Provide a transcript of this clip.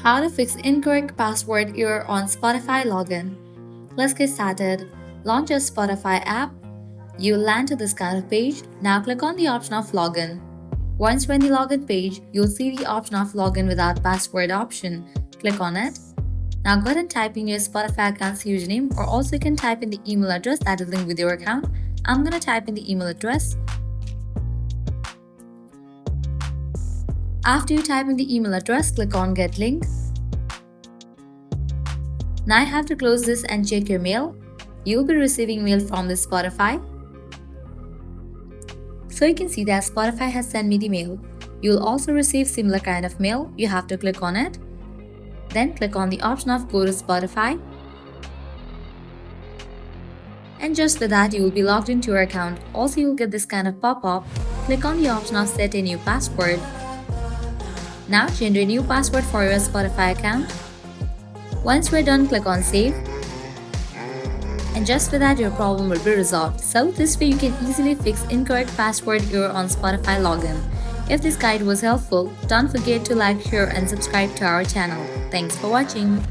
How to fix incorrect password error on Spotify login. Let's get started. Launch your Spotify app. You'll land to this kind of page. Now click on the option of login. Once you're in the login page, you'll see the option of login without password option. Click on it. Now go ahead and type in your Spotify account's username, or also you can type in the email address that is linked with your account. I'm going to type in the email address. After you type in the email address, click on Get Link. Now you have to close this and check your mail. You'll be receiving mail from the Spotify. So you can see that Spotify has sent me the mail. You'll also receive similar kind of mail. You have to click on it. Then click on the option of Go to Spotify. And just for that, you will be logged into your account. Also, you'll get this kind of pop-up. Click on the option of Set a New Password. Now generate a new password for your Spotify account. Once you're done, click on Save. And just for that, your problem will be resolved. So this way you can easily fix incorrect password error on Spotify login. If this guide was helpful, don't forget to like, share and subscribe to our channel. Thanks for watching.